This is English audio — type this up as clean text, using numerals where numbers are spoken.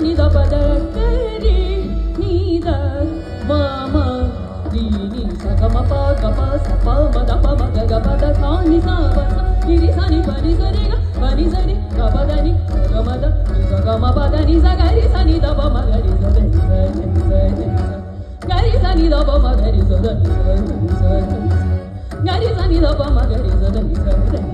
ni da pa da re ni da ma ma ri ni sa ga ma pa sa pa ma da ga pa da sa ni sa ba sa ni sa ni pa ni sa ni ga pa da ni ga ma da ni sa ga ma pa da ni sa ga ri sa ni da pa ma ga ri sa da ni sa ga ri sa ni da pa ma ga ri sa da ni sa ga ri sa ni da pa ma ga ri sa da ni sa